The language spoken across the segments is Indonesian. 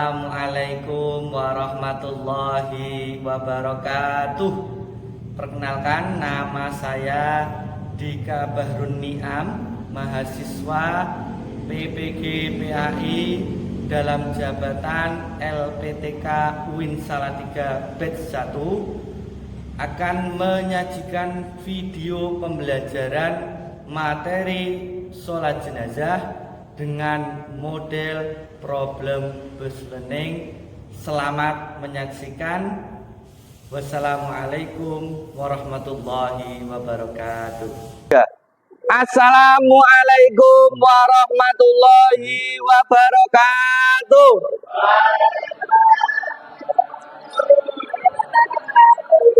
Assalamualaikum warahmatullahi wabarakatuh. Perkenalkan, nama saya Dika Bahrun Niam, mahasiswa PPG PAI dalam jabatan LPTK UIN Salatiga Batch 1 akan menyajikan video pembelajaran materi sholat jenazah dengan model problem based learning. Selamat menyaksikan. Wassalamualaikum warahmatullahi wabarakatuh. Assalamualaikum warahmatullahi wabarakatuh.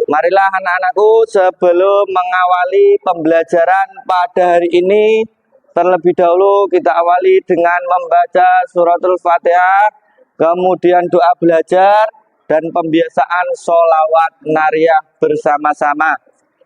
Marilah anak-anakku, sebelum mengawali pembelajaran pada hari ini, terlebih dahulu kita awali dengan membaca suratul Fatihah, kemudian doa belajar dan pembiasaan sholawat nariyah bersama-sama.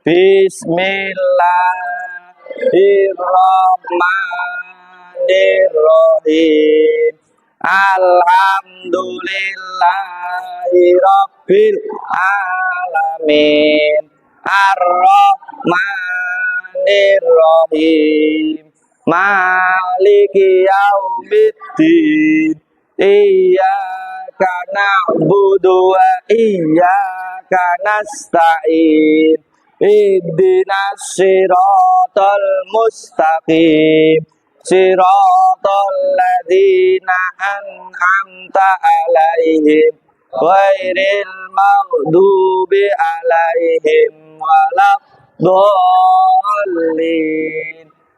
Bismillahirrahmanirrahim. Alhamdulillahirabbil alamin. Ar-Rahmanirrahim. Maliki yaumiddin. Iyyaka na'budu wa iyyaka nasta'in. Ihdinas siratal mustaqim. Siratal ladzina an'amta 'alaihim ghairil maghdubi 'alaihim waladdallin.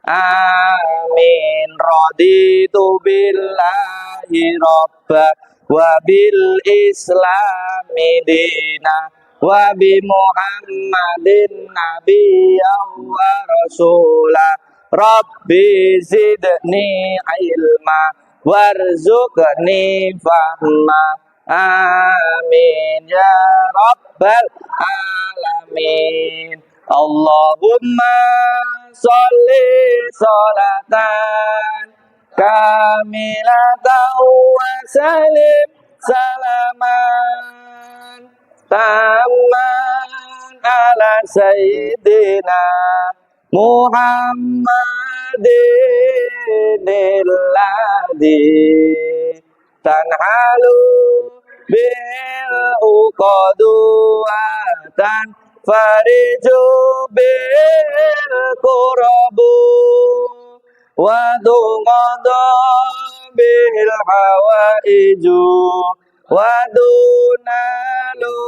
Amin. Raditu billahi robba wa bil islami dina wa bi muhammadin nabiyyan wa rasulah. Rabbi zidni ilma warzuqni fahma. Amin ya rabbal alamin. Allahumma sholli sholatan kamilatan wa salim salaman tamman ala sayyidina Muhammadin alladhi tanhalu bil uqaduatan fariju bil qurabu wa dumadu bil hawaiju wa dunalu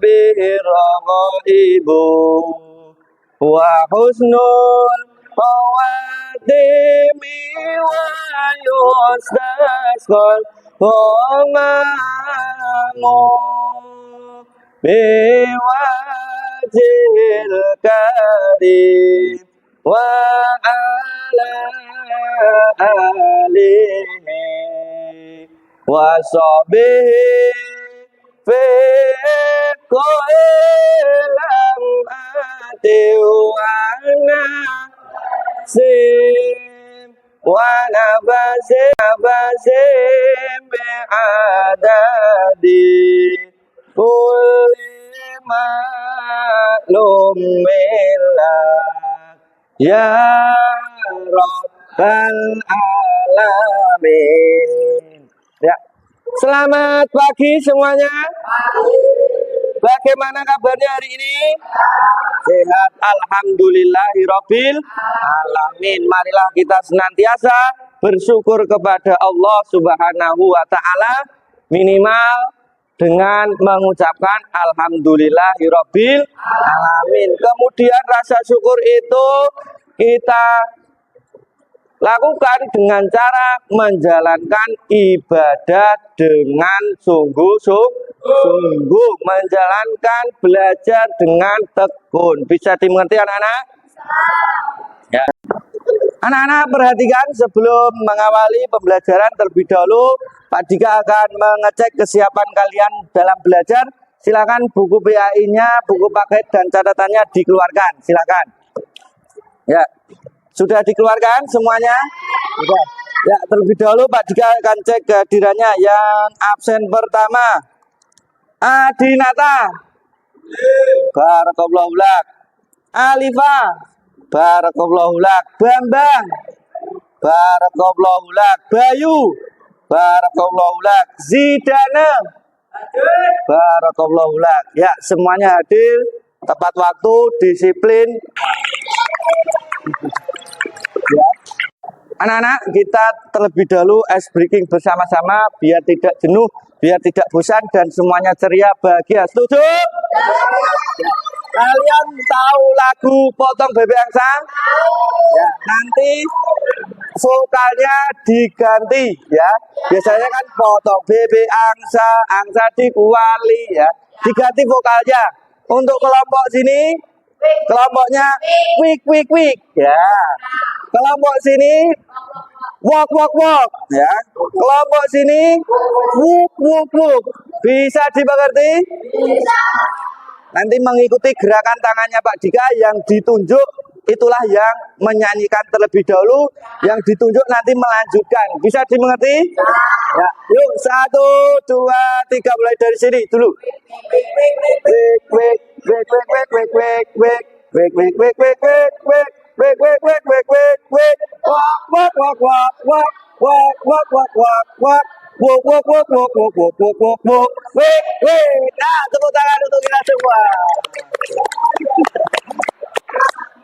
bil raghaibu wa husnul khawatimi wa yustasqal ghammu biwajhil karim wa ala alihi wa sahbihi fi qailam atiwana sim wa nabasim bi'adadi kulli ma'lumillah ya rabbal alamin. Ya. Selamat pagi semuanya. Bagaimana kabarnya hari ini? Sehat, alhamdulillahirabbil alamin. Marilah kita senantiasa bersyukur kepada Allah Subhanahu wa taala, minimal dengan mengucapkan alhamdulillahirabbil alamin. Kemudian rasa syukur itu kita lakukan dengan cara menjalankan ibadah dengan sungguh-sungguh, menjalankan belajar dengan tekun. Bisa dimengerti anak-anak? Ya. Anak-anak perhatikan, sebelum mengawali pembelajaran terlebih dahulu, Pak Dika akan mengecek kesiapan kalian dalam belajar. Silakan buku PAI-nya, buku paket dan catatannya dikeluarkan. Silakan. Ya. Sudah dikeluarkan semuanya? Sudah. Ya, terlebih dahulu Pak Dika akan cek kehadirannya. Yang absen pertama, Adinata. Barakallahu lak. Alifa. Barakallahu lak. Bambang. Barakallahu lak. Bayu. Barakallahu lak. Zidane. Barakallahu lak. Ya, semuanya hadir tepat waktu, disiplin. Ya. Anak-anak, kita terlebih dahulu ice breaking bersama-sama biar tidak jenuh, biar tidak bosan dan semuanya ceria, bahagia. Setuju? Kalian tahu lagu Potong Bebek Angsa? Ya, nanti vokalnya diganti ya. Biasanya kan potong bebek angsa, angsa dikuali ya. Diganti vokalnya. Untuk kelompok sini, kelompoknya wik wik wik ya. Kelompok sini walk walk walk ya. Kelompok sini wuk wuk wuk. Bisa dimengerti? Bisa. Nanti mengikuti gerakan tangannya Pak Dika yang ditunjuk, itulah yang menyanyikan terlebih dahulu, yang ditunjuk nanti melanjutkan. Bisa dimengerti? Ya, yuk 1, 2, 3 mulai dari sini dulu. Wik wik wik wik wik wik wik wik wik wik wik wik wik wik wik wik wik wik wik walk walk walk walk walk walk walk walk walk walk walk walk walk walk walk walk walk walk walk wik wik. Nah, tepuk tangan untuk kita semua.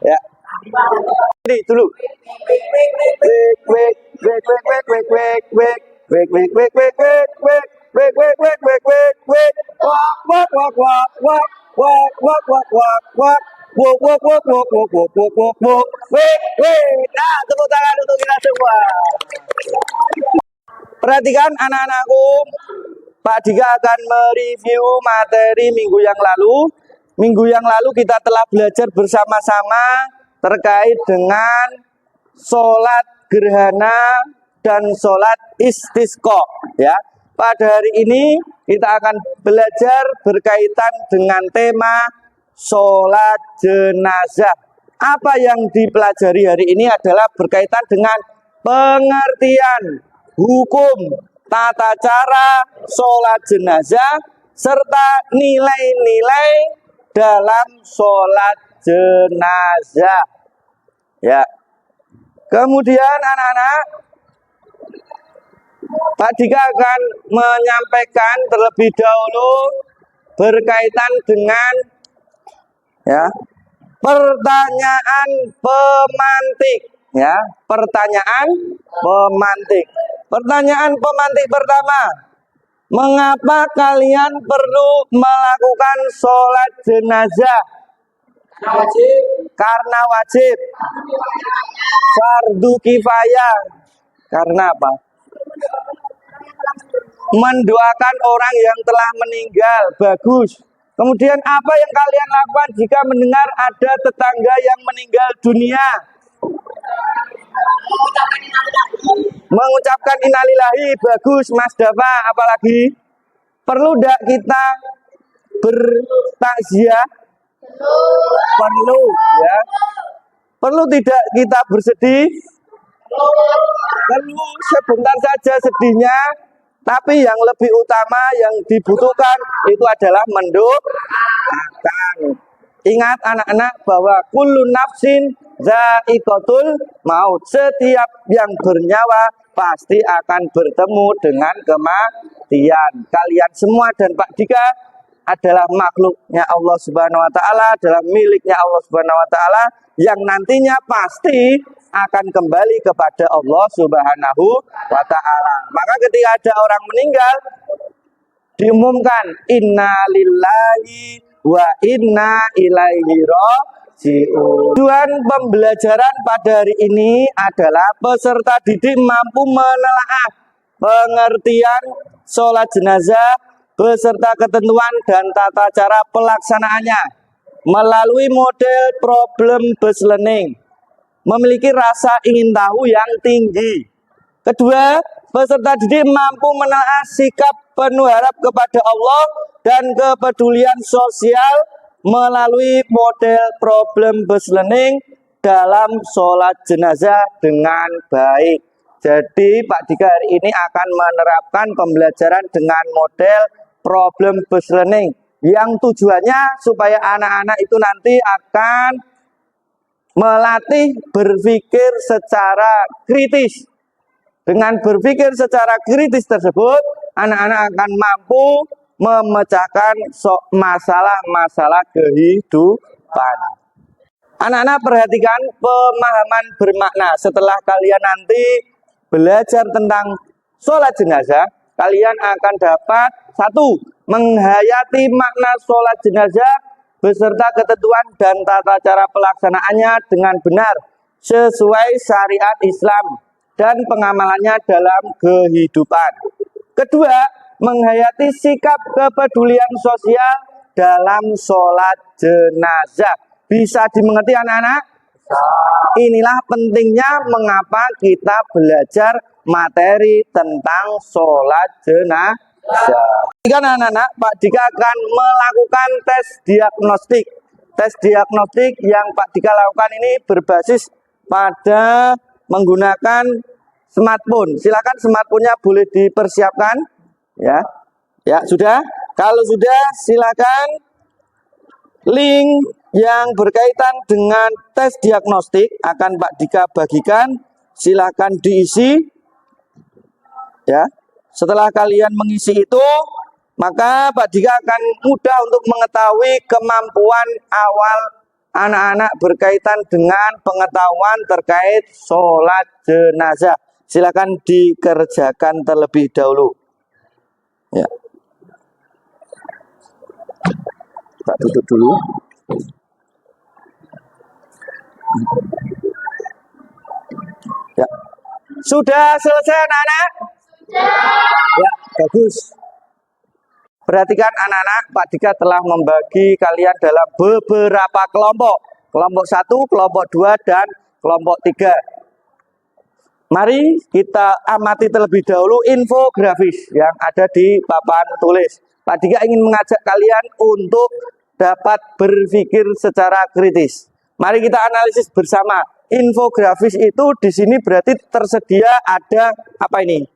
Ya. Ini dulu. Wik wik wik wik wik wik wik wik wik wik wik wik wik wik wik wik wik wik wik walk walk walk walk walk walk walk walk walk walk walk walk walk walk walk walk walk walk walk wik wik. Nah, tepuk tangan untuk kita semua. Perhatikan anak-anakku, Pak Dika akan mereview materi minggu yang lalu. Minggu yang lalu kita telah belajar bersama-sama terkait dengan sholat gerhana dan sholat istisqa. Ya, pada hari ini kita akan belajar berkaitan dengan tema sholat jenazah. Apa yang dipelajari hari ini adalah berkaitan dengan pengertian hukum, tata cara sholat jenazah, serta nilai-nilai dalam sholat jenazah. Ya. Kemudian anak-anak, Pak Dika akan menyampaikan terlebih dahulu berkaitan dengan ya pertanyaan pemantik. Ya, pertanyaan pemantik. Pertanyaan pemantik pertama, mengapa kalian perlu melakukan sholat jenazah? Karena wajib. Fardu kifayah. Karena apa? Mendoakan orang yang telah meninggal. Bagus. Kemudian apa yang kalian lakukan jika mendengar ada tetangga yang meninggal dunia? Mengucapkan innalillahi. Bagus Mas Dava. Apalagi perlu tidak kita bertakziah? Perlu ya. Perlu tidak kita bersedih? Perlu sebentar saja sedihnya, tapi yang lebih utama yang dibutuhkan itu adalah mendoakan. Ingat anak-anak bahwa kullu nafsin za'iqatul maut. Setiap yang bernyawa pasti akan bertemu dengan kematian. Kalian semua dan Pak Dika adalah makhluknya Allah Subhanahu wa taala, adalah miliknya Allah Subhanahu wa taala yang nantinya pasti akan kembali kepada Allah Subhanahu wa taala. Maka ketika ada orang meninggal diumumkan inna lillahi wa inna ilaihi raji'un. Tujuan pembelajaran pada hari ini adalah peserta didik mampu menelaah pengertian sholat jenazah beserta ketentuan dan tata cara pelaksanaannya melalui model problem based learning, memiliki rasa ingin tahu yang tinggi. Kedua, peserta didik mampu menelaah sikap penuh harap kepada Allah dan kepedulian sosial melalui model problem based learning dalam sholat jenazah dengan baik. Jadi Pak Dika hari ini akan menerapkan pembelajaran dengan model problem based learning yang tujuannya supaya anak-anak itu nanti akan melatih berpikir secara kritis. Dengan berpikir secara kritis tersebut, anak-anak akan mampu memecahkan masalah-masalah kehidupan. Anak-anak perhatikan pemahaman bermakna. Setelah kalian nanti belajar tentang sholat jenazah, kalian akan dapat satu, menghayati makna sholat jenazah beserta ketentuan dan tata cara pelaksanaannya dengan benar sesuai syariat Islam dan pengamalannya dalam kehidupan. Kedua, menghayati sikap kepedulian sosial dalam sholat jenazah. Bisa dimengerti anak-anak? Inilah pentingnya mengapa kita belajar materi tentang sholat jenazah. Kan anak-anak, Pak Dika akan melakukan tes diagnostik. Tes diagnostik yang Pak Dika lakukan ini berbasis pada menggunakan smartphone. Silakan smartphone-nya boleh dipersiapkan. Ya, sudah. Kalau sudah, silakan link yang berkaitan dengan tes diagnostik akan Pak Dika bagikan. Silakan diisi. Ya. Setelah kalian mengisi itu, maka Pak Dika akan mudah untuk mengetahui kemampuan awal anak-anak berkaitan dengan pengetahuan terkait sholat jenazah. Silakan dikerjakan terlebih dahulu. Ya. Kita tutup dulu. Ya. Sudah selesai anak-anak? Ya, bagus. Perhatikan anak-anak, Pak Dika telah membagi kalian dalam beberapa kelompok. Kelompok 1, kelompok 2, dan kelompok 3. Mari kita amati terlebih dahulu infografis yang ada di papan tulis. Pak Dika ingin mengajak kalian untuk dapat berpikir secara kritis. Mari kita analisis bersama. Infografis itu di sini berarti tersedia ada apa ini?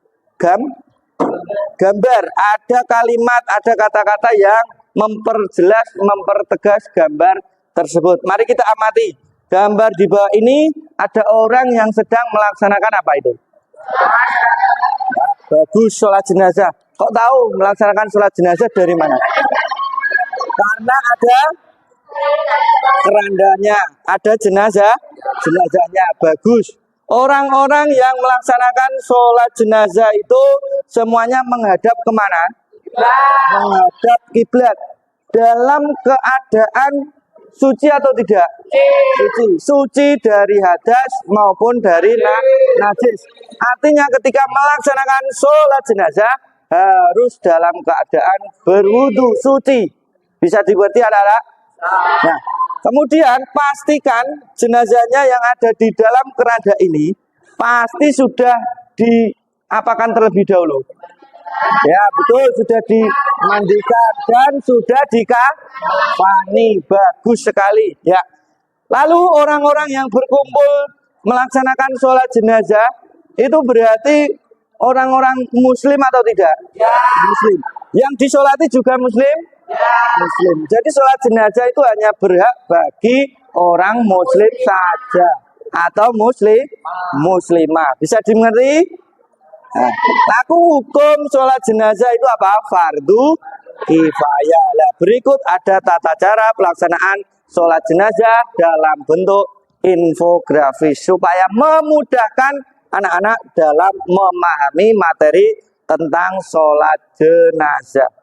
Gambar, ada kalimat, ada kata-kata yang memperjelas, mempertegas gambar tersebut. Mari kita amati. Gambar di bawah ini ada orang yang sedang melaksanakan apa itu? Bagus, sholat jenazah. Kok tahu melaksanakan sholat jenazah dari mana? Karena ada kerandanya, ada jenazahnya. Bagus. Orang-orang yang melaksanakan sholat jenazah itu semuanya menghadap kemana? Menghadap kiblat. Dalam keadaan suci atau tidak? Suci. Suci dari hadas maupun dari najis. Artinya ketika melaksanakan sholat jenazah harus dalam keadaan berwudu suci. Bisa dimengerti anak-anak? Nah, kemudian pastikan jenazahnya yang ada di dalam keranda ini pasti sudah diapakan terlebih dahulu. Ya betul, sudah dimandikan dan sudah dikafani. Bagus sekali. Ya. Lalu orang-orang yang berkumpul melaksanakan sholat jenazah itu berarti orang-orang muslim atau tidak? Ya. Muslim. Yang disolati juga muslim? Muslim. Jadi sholat jenazah itu hanya berhak bagi orang muslim saja atau muslimah. Bisa dimengerti? Nah, hukum sholat jenazah itu apa? Fardu kifayah. Nah, berikut ada tata cara pelaksanaan sholat jenazah dalam bentuk infografis supaya memudahkan anak-anak dalam memahami materi tentang sholat jenazah.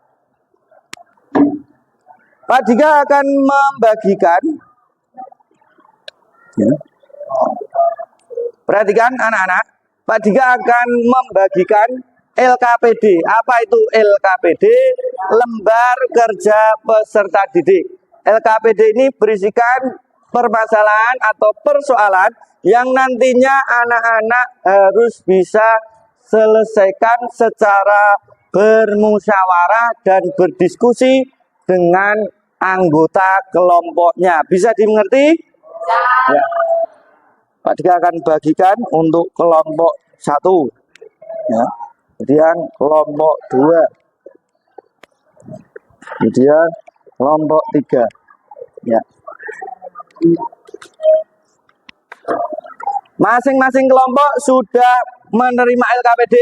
Pak Dika akan membagikan, perhatikan anak-anak, Pak Dika akan membagikan LKPD. Apa itu LKPD? Lembar Kerja Peserta Didik. LKPD ini berisikan permasalahan atau persoalan yang nantinya anak-anak harus bisa selesaikan secara bermusyawarah dan berdiskusi dengan anggota kelompoknya. Bisa dimengerti? Ya. Pak Dika akan bagikan untuk kelompok 1 ya. Kemudian kelompok 2, kemudian kelompok 3 ya. Masing-masing kelompok sudah menerima LKPD?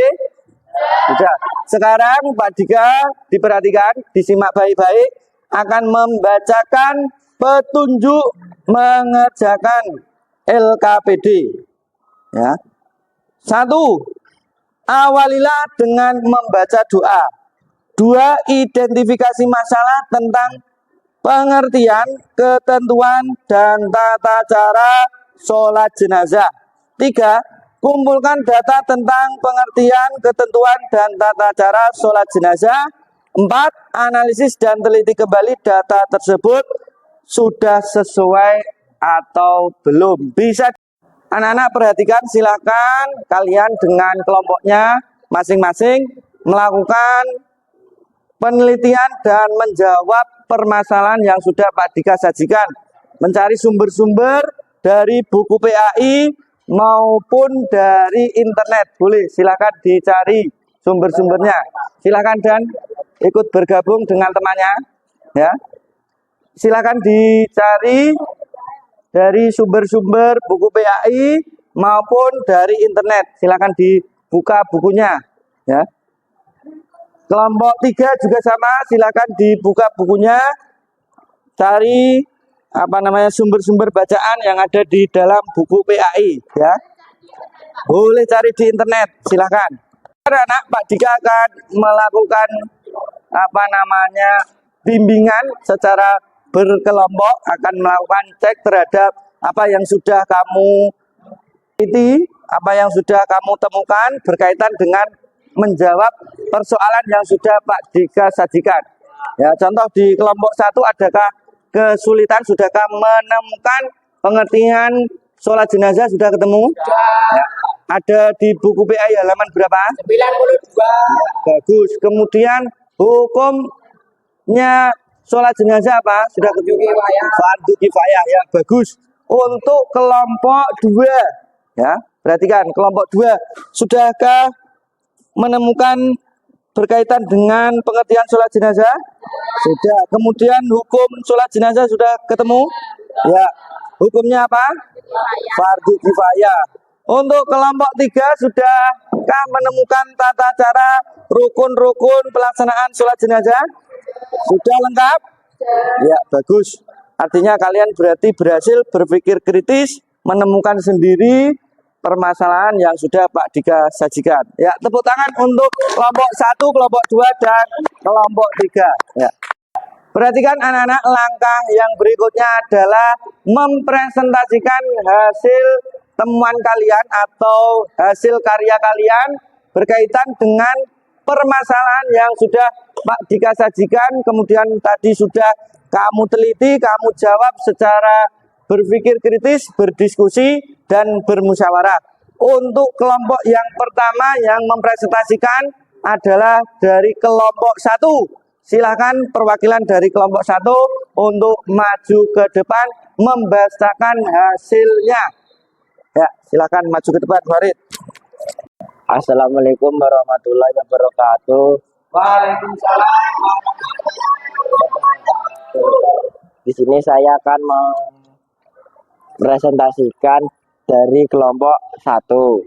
Sudah. Sekarang Pak Dika diperhatikan, disimak baik-baik, akan membacakan petunjuk mengerjakan LKPD. Ya. 1. Awalilah dengan membaca doa. 2. Identifikasi masalah tentang pengertian, ketentuan, dan tata cara sholat jenazah. 3. Kumpulkan data tentang pengertian, ketentuan, dan tata cara sholat jenazah. 4. Analisis dan teliti kembali data tersebut sudah sesuai atau belum. Bisa anak-anak perhatikan, silakan kalian dengan kelompoknya masing-masing melakukan penelitian dan menjawab permasalahan yang sudah Pak Dika sajikan. Mencari sumber-sumber dari buku PAI maupun dari internet. Boleh, silakan dicari sumber-sumbernya. Silakan dan ikut bergabung dengan temannya. Ya, silakan dicari dari sumber-sumber buku PAI maupun dari internet. Silakan dibuka bukunya. Ya. Kelompok 3 juga sama, silakan dibuka bukunya, cari sumber-sumber bacaan yang ada di dalam buku PAI. Ya. Boleh cari di internet, silakan. Anak Pak Dika akan melakukan bimbingan secara berkelompok, akan melakukan cek terhadap apa yang sudah kamu teliti, apa yang sudah kamu temukan berkaitan dengan menjawab persoalan yang sudah Pak Dika sajikan. Ya, contoh di kelompok 1, adakah kesulitan, sudahkah menemukan pengertian sholat jenazah, sudah ketemu? Ya. Ada di buku PAI halaman berapa? 92. Ya, bagus. Kemudian hukumnya sholat jenazah apa? Sudah ketemu? Fardu kifayah. Ya, bagus. Untuk kelompok 2, ya, perhatikan kelompok 2, sudahkah menemukan berkaitan dengan pengertian sholat jenazah? Sudah. Kemudian hukum sholat jenazah sudah ketemu? Ya. Hukumnya apa? Fardu kifayah. Untuk kelompok 3, sudahkah menemukan tata cara rukun-rukun pelaksanaan sholat jenazah? Sudah lengkap? Ya, bagus. Artinya kalian berarti berhasil berpikir kritis, menemukan sendiri permasalahan yang sudah Pak Dika sajikan. Ya, tepuk tangan untuk kelompok 1, kelompok 2, dan kelompok 3. Ya. Perhatikan anak-anak, langkah yang berikutnya adalah mempresentasikan hasil temuan kalian atau hasil karya kalian berkaitan dengan permasalahan yang sudah Pak Dika sajikan, kemudian tadi sudah kamu teliti, kamu jawab secara berpikir kritis, berdiskusi, dan bermusyawarah. Untuk kelompok yang pertama yang mempresentasikan adalah dari kelompok 1. Silahkan perwakilan dari kelompok 1 untuk maju ke depan membacakan hasilnya. Ya, silahkan maju ke depan, Farid. Assalamualaikum warahmatullahi wabarakatuh. Waalaikumsalam. Di sini saya akan mempresentasikan dari kelompok 1.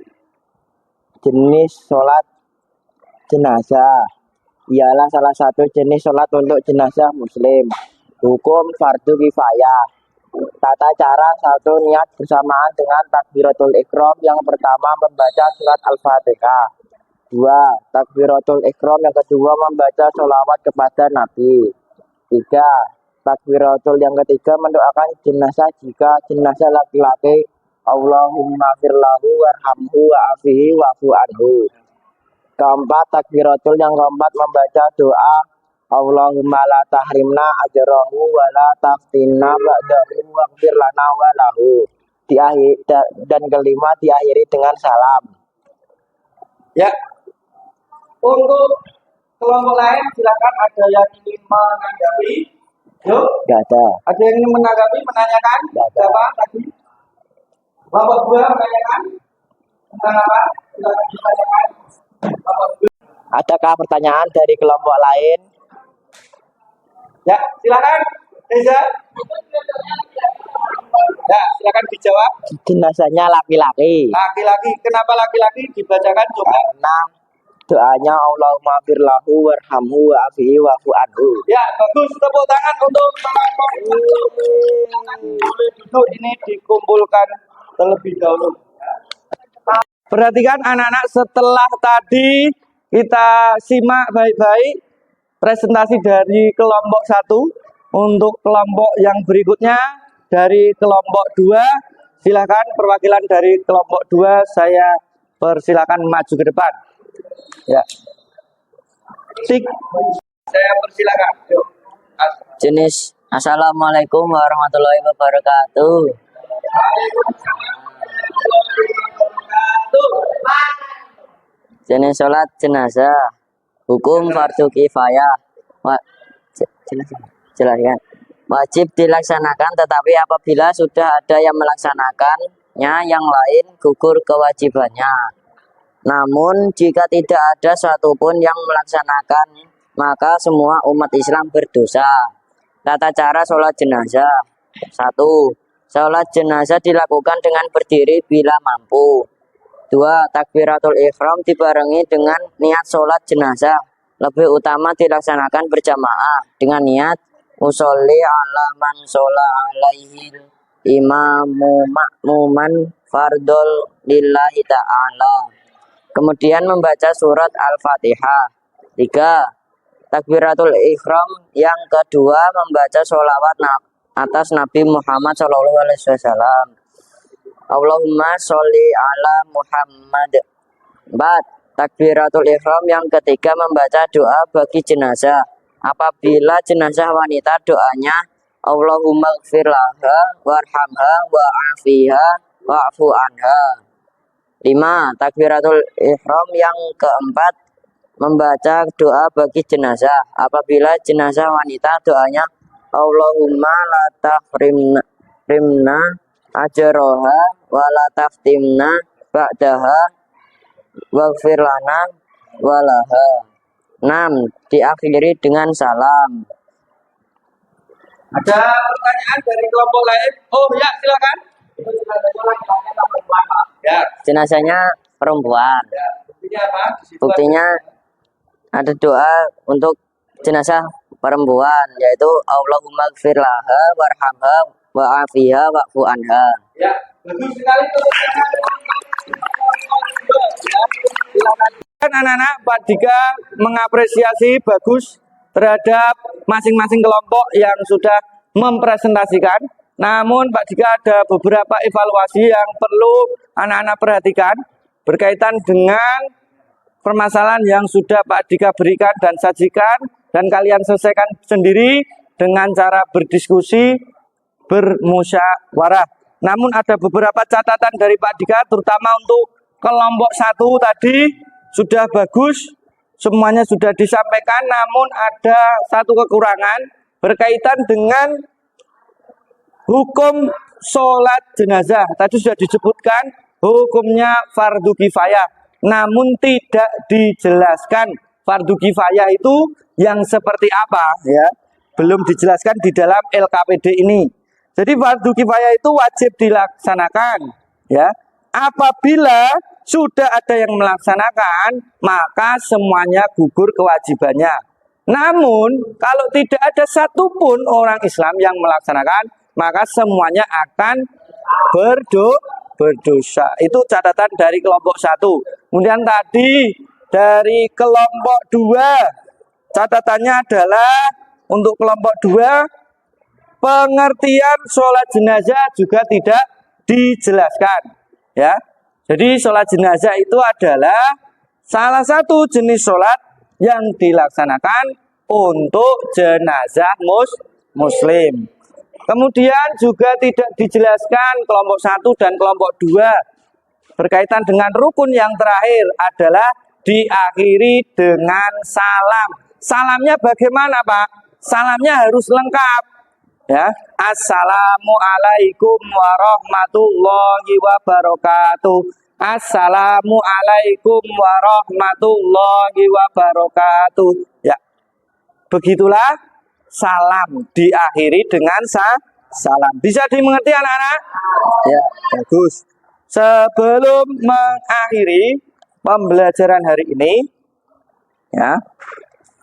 Jenis sholat jenazah ialah salah satu jenis sholat untuk jenazah muslim. Hukum fardu kifayah. Tata cara: 1. Niat bersamaan dengan takbiratul ikram. Yang pertama membaca surat Al-Fatihah. 2. Takbiratul ikram. Yang kedua membaca sholawat kepada Nabi. 3. Takbiratul yang ketiga mendoakan jenazah jika jenazah laki-laki. Allahumma firlahu warhamhu wa'afihi wa'fu anhu. 4. Takbiratul yang keempat membaca doa Allahumma la tahrimna ajrahu wa la taftinna ba'dahu waghfir lana wa lahu. Dan kelima diakhiri dengan salam. Ya. Untuk kelompok lain silakan, ada yang ingin menanggapi? Yuk. Gak ada. Ada yang ingin menanggapi, menanyakan? Gak ada. Siapa tadi? Kelompok 2 menanyakan tentang apa? Silakan ditanyakan. Kelompok 2. Adakah pertanyaan dari kelompok lain? Ya, silakan. Reza. Ya, silakan dijawab. Jenazahnya laki-laki. Laki-laki. Kenapa laki-laki dibacakan coba? Karena doanya Allahumma firlahu warhamhu wa'afihi wa'fu anhu. Ya, bagus. Tepuk tangan untuk kelompok. Boleh duduk, ini dikumpulkan terlebih dahulu. Perhatikan anak-anak, setelah tadi kita simak baik-baik presentasi dari kelompok 1. Untuk kelompok yang berikutnya dari kelompok 2, silakan perwakilan dari kelompok 2 saya persilakan maju ke depan. Ya. Tik. Saya persilakan. Yuk. Jenis Assalamualaikum warahmatullahi wabarakatuh. Jenis sholat jenazah. Hukum fardu kifayah. Jelaskan. Wajib dilaksanakan, tetapi apabila sudah ada yang melaksanakannya, yang lain gugur kewajibannya. Namun jika tidak ada satupun yang melaksanakan, maka semua umat Islam berdosa. Tata cara sholat jenazah. 1. Sholat jenazah dilakukan dengan berdiri bila mampu. 2. Takbiratul ihram dibarengi dengan niat sholat jenazah. Lebih utama dilaksanakan berjamaah dengan niat usolli ala man shola alaihi imamu ma'muman fardol lillahi ta'ala. Kemudian membaca surat Al-Fatihah. 3. Takbiratul ihram yang kedua membaca sholawat atas Nabi Muhammad SAW. Allahumma sholli ala Muhammad. 4. Takbiratul ihram yang ketiga membaca doa bagi jenazah. Apabila jenazah wanita, doanya Allahumma gfir laha warhamha wa'afiha wa'fu anha. 5. Takbiratul ihram yang keempat membaca doa bagi jenazah. Apabila jenazah wanita, doanya Allahumma la tahrimna ajroha wa la taftimna ba'daha waghfir lana walaha. 6. Diakhiri dengan salam. Ada pertanyaan dari kelompok lain? Oh ya, silakan. Ya. Jenazahnya perempuan. Ya. Buktinya apa? Buktinya ada doa untuk jenazah perempuan, yaitu Allahumma gfir laha warhamha wa'afiha wa'fu anha. Ya, bagus sekali. Anak-anak, Pak Dika mengapresiasi bagus terhadap masing-masing kelompok yang sudah mempresentasikan. Namun Pak Dika ada beberapa evaluasi yang perlu anak-anak perhatikan berkaitan dengan permasalahan yang sudah Pak Dika berikan dan sajikan, dan kalian selesaikan sendiri dengan cara berdiskusi, bermusyawarah. Namun ada beberapa catatan dari Pak Dika, terutama untuk kelompok 1 tadi sudah bagus, semuanya sudah disampaikan, namun ada satu kekurangan berkaitan dengan hukum sholat jenazah. Tadi sudah disebutkan hukumnya fardu kifayah, namun tidak dijelaskan fardu kifayah itu yang seperti apa, ya, belum dijelaskan di dalam LKPD ini. Jadi fardu kifayah itu wajib dilaksanakan, ya. Apabila sudah ada yang melaksanakan, maka semuanya gugur kewajibannya. Namun, kalau tidak ada satupun orang Islam yang melaksanakan, maka semuanya akan berdosa. Itu catatan dari kelompok 1. Kemudian tadi dari kelompok 2, catatannya adalah untuk kelompok 2, pengertian sholat jenazah juga tidak dijelaskan. Ya, jadi sholat jenazah itu adalah salah satu jenis sholat yang dilaksanakan untuk jenazah muslim. Kemudian juga tidak dijelaskan kelompok 1 dan kelompok 2 berkaitan dengan rukun yang terakhir adalah diakhiri dengan salam. Salamnya bagaimana, Pak? Salamnya harus lengkap. Ya, Assalamualaikum warahmatullahi wabarakatuh. Assalamualaikum warahmatullahi wabarakatuh. Ya, begitulah salam diakhiri dengan salam. Bisa dimengerti anak-anak? Ya, bagus. Sebelum mengakhiri pembelajaran hari ini, ya,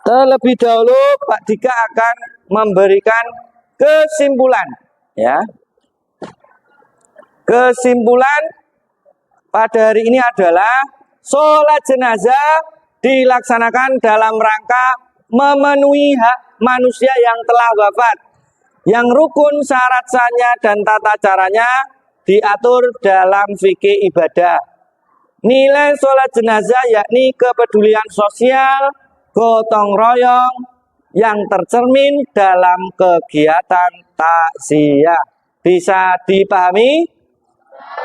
terlebih dahulu Pak Dika akan memberikan kesimpulan, ya. Kesimpulan pada hari ini adalah sholat jenazah dilaksanakan dalam rangka memenuhi hak manusia yang telah wafat, yang rukun syarat sahnya dan tata caranya diatur dalam fikih ibadah. Nilai sholat jenazah yakni kepedulian sosial, gotong royong yang tercermin dalam kegiatan takziah. Bisa dipahami?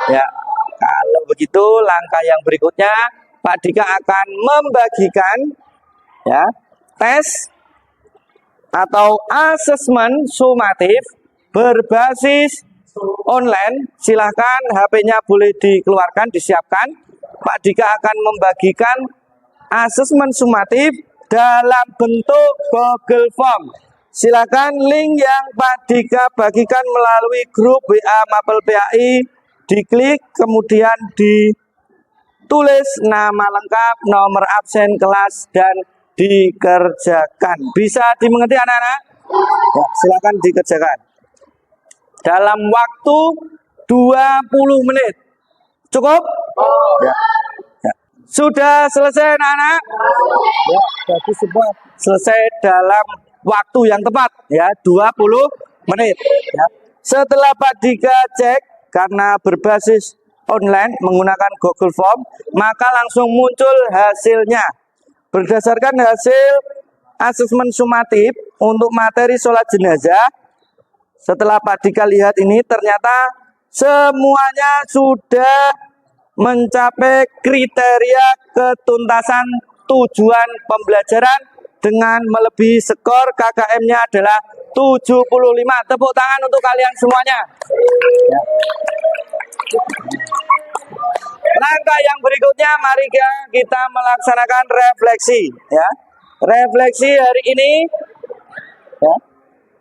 Ya, kalau begitu langkah yang berikutnya Pak Dika akan membagikan, ya, tes atau asesmen sumatif berbasis online. Silahkan HP-nya boleh dikeluarkan, disiapkan. Pak Dika akan membagikan asesmen sumatif dalam bentuk Google Form. Silakan link yang Pak Dika bagikan melalui grup WA Mapel PAI, diklik kemudian ditulis nama lengkap, nomor absen kelas dan dikerjakan. Bisa dimengerti anak-anak? Ya, silakan dikerjakan. Dalam waktu 20 menit. Cukup? Ya. Ya. Sudah selesai anak-anak? Ya, bagus semua. Selesai dalam waktu yang tepat, ya, 20 menit. Ya. Setelah Pak Dika cek, karena berbasis online menggunakan Google Form, maka langsung muncul hasilnya. Berdasarkan hasil asesmen sumatif untuk materi sholat jenazah, setelah Pak Dika lihat ini, ternyata semuanya sudah mencapai kriteria ketuntasan tujuan pembelajaran dengan melebihi skor KKM-nya adalah 75. Tepuk tangan untuk kalian semuanya. Ya. Langkah yang berikutnya, mari kita melaksanakan refleksi. Ya. Refleksi hari ini, ya.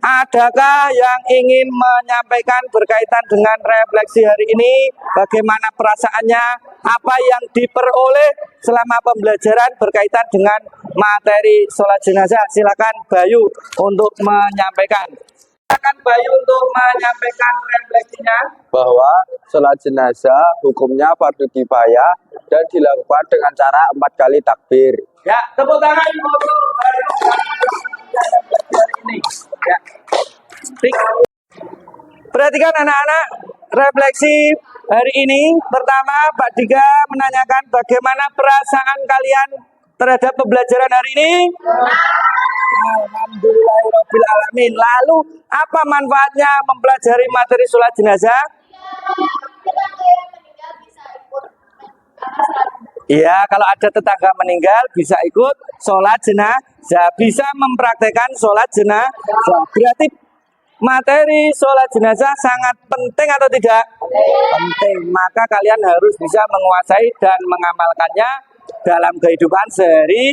Adakah yang ingin menyampaikan berkaitan dengan refleksi hari ini? Bagaimana perasaannya? Apa yang diperoleh selama pembelajaran berkaitan dengan materi sholat jenazah? Silakan Bayu untuk menyampaikan. Silakan Bayu untuk menyampaikan refleksinya. Bahwa sholat jenazah hukumnya fardu kifayah dan dilakukan dengan cara 4 kali takbir. Ya, tepuk tangan untuk ini. Ya. Perhatikan anak-anak, refleksi hari ini. Pertama, Pak Dika menanyakan bagaimana perasaan kalian terhadap pembelajaran hari ini. Alhamdulillahirabbil alamin. Lalu, apa manfaatnya mempelajari materi sholat jenazah? Iya, kalau ada tetangga meninggal bisa ikut sholat jenazah, bisa mempraktekkan sholat jenazah. Berarti materi sholat jenazah sangat penting atau tidak? Penting. Maka kalian harus bisa menguasai dan mengamalkannya dalam kehidupan sehari-hari.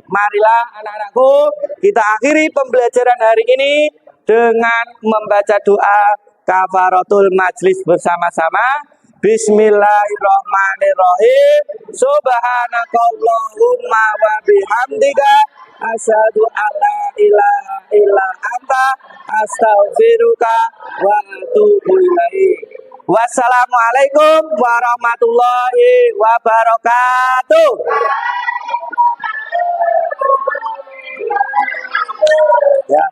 Marilah anak-anakku, kita akhiri pembelajaran hari ini dengan membaca doa kafaratul majlis bersama-sama. Bismillahirrahmanirrahim. Subhanakallahumma wa bihamdika asyhadu an la ilaha illa anta astaghfiruka wa atubu ilaik. Wassalamualaikum warahmatullahi wabarakatuh. Ya.